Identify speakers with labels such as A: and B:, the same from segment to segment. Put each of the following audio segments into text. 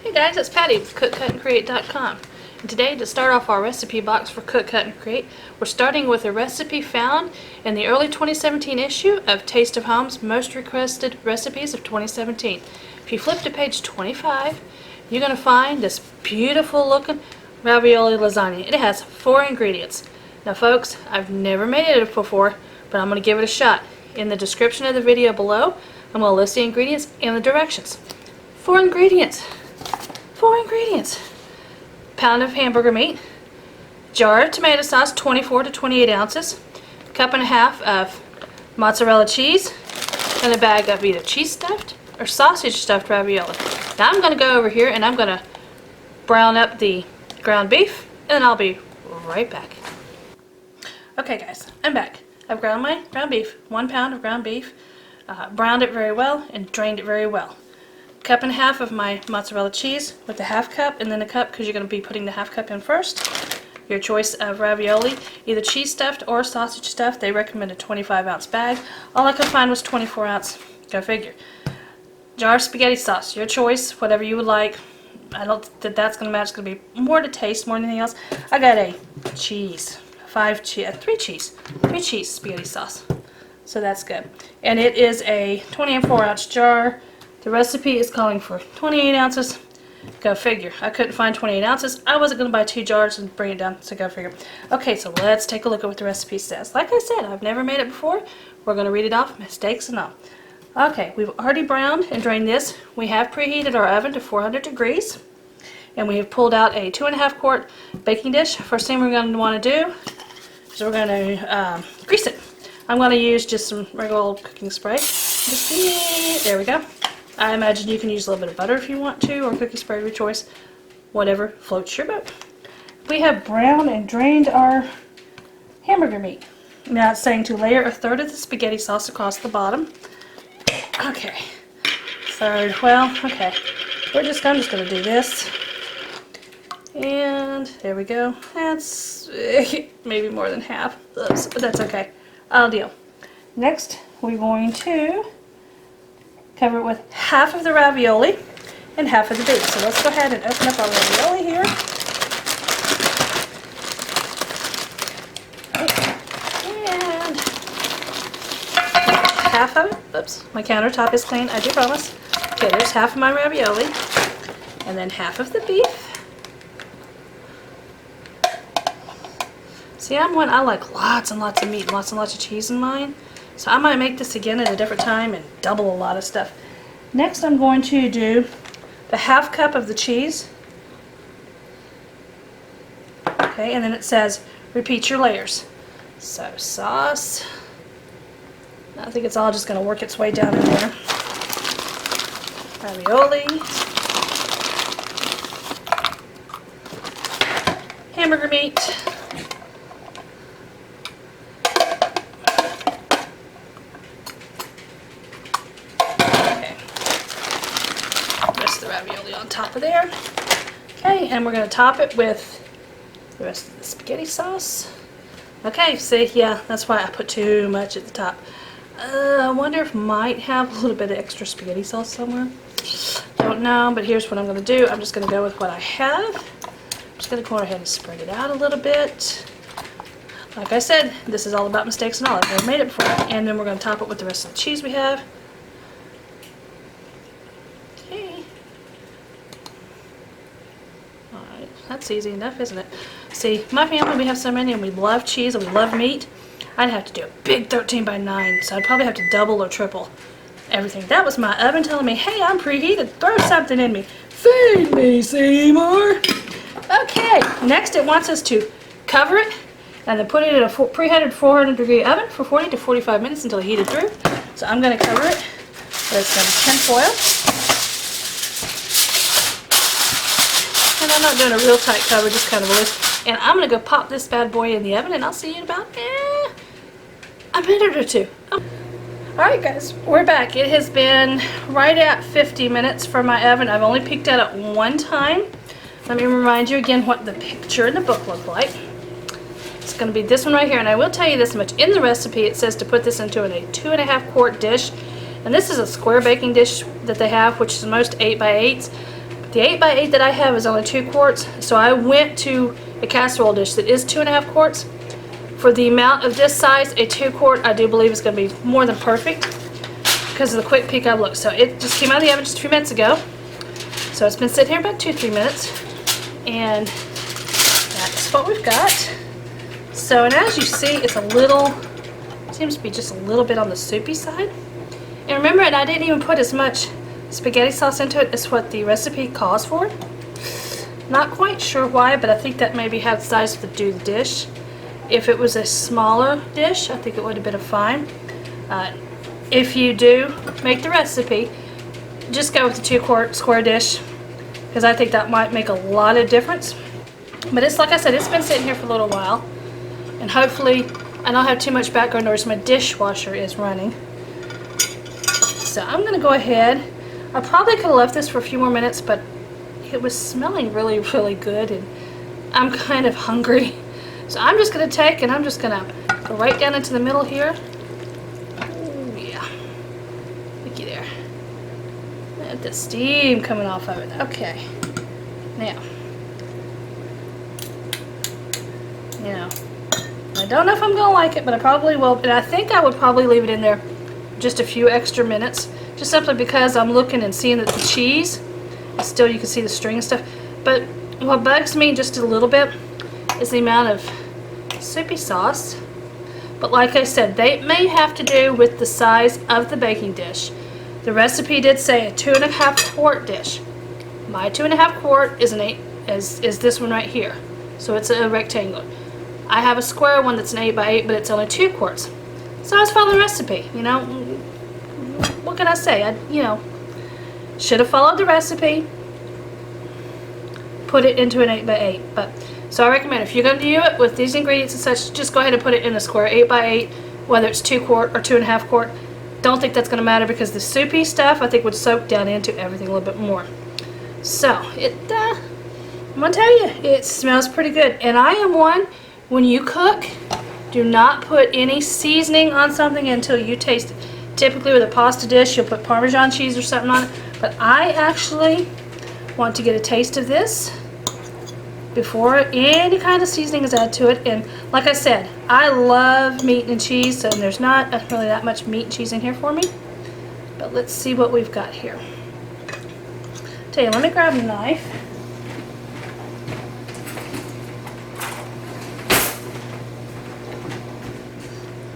A: Hey guys, it's Patty with CookCutAndCreate.com. And today, to start off our recipe box for Cook, Cut, and Create, we're starting with a recipe found in the early 2017 issue of Taste of Home's Most Requested Recipes of 2017. If you flip to page 25, you're going to find this beautiful looking ravioli lasagna. It has 4 ingredients. Now folks, I've never made it before, but I'm going to give it a shot. In the description of the video below, I'm going to list the ingredients and the directions. 4 ingredients. 4 ingredients. Pound of hamburger meat, jar of tomato sauce, 24 to 28 ounces, cup and a half of mozzarella cheese, and a bag of either cheese stuffed or sausage stuffed ravioli. Now I'm going to go over here and I'm going to brown up the ground beef, and I'll be right back. Okay guys, I'm back. I've ground my ground beef, 1 pound of ground beef, browned it very well and drained it very well. Cup and a half of my mozzarella cheese with the half cup, and then a cup because you're going to be putting the half cup in first. Your choice of ravioli, either cheese stuffed or sausage stuffed. They recommend a 25-ounce bag. All I could find was 24-ounce. Go figure. Jar of spaghetti sauce, your choice, whatever you would like. I don't think that's going to match. It's going to be more to taste more than anything else. I got a cheese, 3 cheese spaghetti sauce. So that's good. And it is a 24-ounce jar. The recipe is calling for 28 ounces. Go figure. I couldn't find 28 ounces. I wasn't going to buy 2 jars and bring it down, so go figure. Okay, so let's take a look at what the recipe says. Like I said, I've never made it before. We're going to read it off, mistakes and all. Okay, we've already browned and drained this. We have preheated our oven to 400 degrees. And we have pulled out a 2.5 quart baking dish. First thing we're going to want to do is we're going to grease it. I'm going to use just some regular old cooking spray. There we go. I imagine you can use a little bit of butter if you want to, or cookie spray of your choice. Whatever floats your boat. We have browned and drained our hamburger meat. Now it's saying to layer 1/3 of the spaghetti sauce across the bottom. Okay. 1/3. Well, okay. I'm just going to do this. And there we go. That's maybe more than half. Oops, but that's okay. I'll deal. Next, we're going to cover it with half of the ravioli and half of the beef. So let's go ahead and open up our ravioli here. And half of it. Oops, my countertop is clean, I do promise. Okay, there's half of my ravioli. And then half of the beef. See, I like lots and lots of meat, lots and lots of cheese in mine. So I might make this again at a different time and double a lot of stuff. Next I'm going to do the half cup of the cheese. Okay, and then it says repeat your layers. So sauce. I think it's all just going to work its way down in there. Ravioli. Hamburger meat. The ravioli on top of there. Okay, and we're going to top it with the rest of the spaghetti sauce. Okay, see, yeah, that's why I put too much at the top. I wonder if might have a little bit of extra spaghetti sauce somewhere. Don't know, but here's what I'm going to do. I'm just going to go with what I have. I'm just going to go ahead and spread it out a little bit. Like I said, this is all about mistakes and all. I've never made it before. And then we're going to top it with the rest of the cheese we have. That's easy enough, isn't it? See, my family, we have so many, and we love cheese and we love meat. I'd have to do a big 13 by 9, so I'd probably have to double or triple everything. That was my oven telling me, hey, I'm preheated, throw something in me. Feed me, Seymour. Okay, next it wants us to cover it and then put it in a preheated 400 degree oven for 40 to 45 minutes until it heated through. So I'm going to cover it with some tin foil. And I'm not doing a real tight cover, just kind of a loose. And I'm going to go pop this bad boy in the oven, and I'll see you in about a minute or 2. Oh. Alright guys, we're back. It has been right at 50 minutes for my oven. I've only peeked at it 1 time. Let me remind you again what the picture in the book looked like. It's going to be this one right here, and I will tell you this much. In the recipe it says to put this into a 2.5 quart dish, and this is a square baking dish that they have, which is most 8 by 8s. The 8x8 that I have is only 2 quarts, so I went to a casserole dish that is 2.5 quarts. For the amount of this size, a 2 quart I do believe is going to be more than perfect because of the quick peek I've looked. So it just came out of the oven just a few minutes ago. So it's been sitting here about 2-3 minutes, and that's what we've got. So, and as you see, it's a little, seems to be just a little bit on the soupy side. And remember, I didn't even put as much spaghetti sauce into it as what the recipe calls for. Not quite sure why, but I think that maybe had the size to do the dish. If it was a smaller dish, I think it would have been fine. If you do make the recipe, just go with the 2 quart square dish, because I think that might make a lot of difference. But it's like I said, it's been sitting here for a little while, and hopefully I don't have too much background noise. My dishwasher is running. So I'm going to go ahead. I probably could have left this for a few more minutes, but it was smelling really, really good, and I'm kind of hungry. So I'm just going to take, and I'm just going to go right down into the middle here. Oh, yeah. Looky there. Look at the steam coming off of it. Okay. Now, I don't know if I'm going to like it, but I probably will. And I think I would probably leave it in there just a few extra minutes, just simply because I'm looking and seeing that the cheese, still you can see the string and stuff. But what bugs me just a little bit is the amount of soupy sauce. But like I said, they may have to do with the size of the baking dish. The recipe did say a 2.5 quart dish. My 2.5 quart is is this one right here. So it's a rectangle. I have a square one that's an 8x8, but it's only 2 quarts. So I was following the recipe, you know. What can I say? I should have followed the recipe, put it into an 8x8. But so I recommend, if you're going to do it with these ingredients and such, just go ahead and put it in a square 8x8, whether it's 2 quart or 2.5 quart. Don't think that's going to matter, because the soupy stuff I think would soak down into everything a little bit more. So I'm going to tell you, it smells pretty good. And I am one, when you cook, do not put any seasoning on something until you taste it. Typically with a pasta dish, you'll put Parmesan cheese or something on it. But I actually want to get a taste of this before any kind of seasoning is added to it. And like I said, I love meat and cheese, and there's not really that much meat and cheese in here for me. But let's see what we've got here. Tell you, let me grab a knife.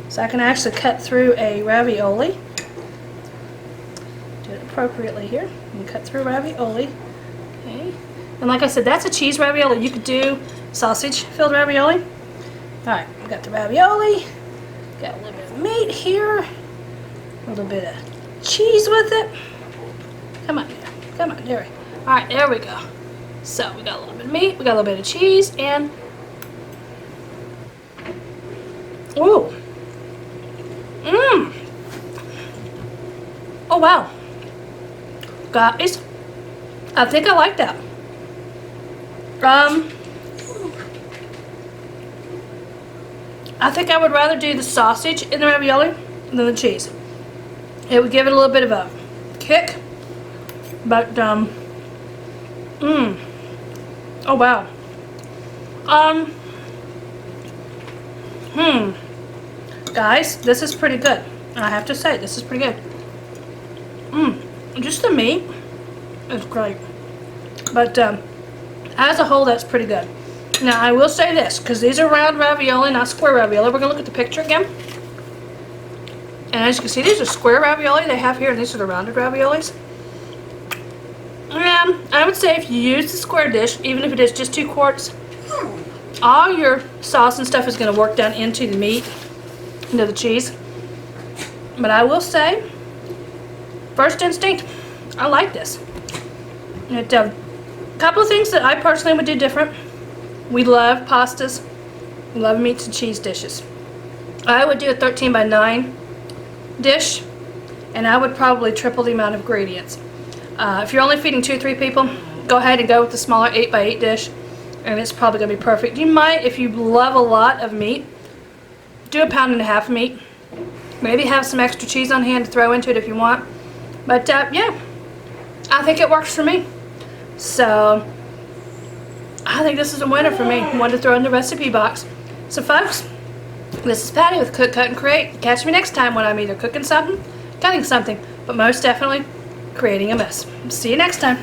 A: So I can actually cut through a ravioli. Do it appropriately here. And cut through ravioli. Okay. And like I said, that's a cheese ravioli. You could do sausage-filled ravioli. Alright, we got the ravioli. Got a little bit of meat here. A little bit of cheese with it. Come on, come on, there we go. Alright, there we go. So we got a little bit of meat, we got a little bit of cheese, and ooh. Mmm. Oh wow. Guys, I think I like that. I think I would rather do the sausage in the ravioli than the cheese. It would give it a little bit of a kick, but oh wow. Guys, this is pretty good. I have to say, this is pretty good. Just the meat is great, but as a whole, that's pretty good. Now, I will say this, because these are round ravioli, not square ravioli. We're going to look at the picture again. And as you can see, these are square ravioli they have here, and these are the rounded raviolis. And I would say if you use the square dish, even if it is just 2 quarts, all your sauce and stuff is going to work down into the meat, into the cheese. But I will say, first instinct, I like this. A couple of things that I personally would do different. We love pastas. We love meats and cheese dishes. I would do a 13x9 dish, and I would probably triple the amount of ingredients. If you're only feeding 2 or 3 people, go ahead and go with the smaller 8x8 dish, and it's probably going to be perfect. You might, if you love a lot of meat, do a 1.5 pounds of meat. Maybe have some extra cheese on hand to throw into it if you want. But yeah, I think it works for me. So I think this is a winner for me. One to throw in the recipe box. So folks, this is Patty with Cook, Cut, and Create. Catch me next time when I'm either cooking something, cutting something, but most definitely creating a mess. See you next time.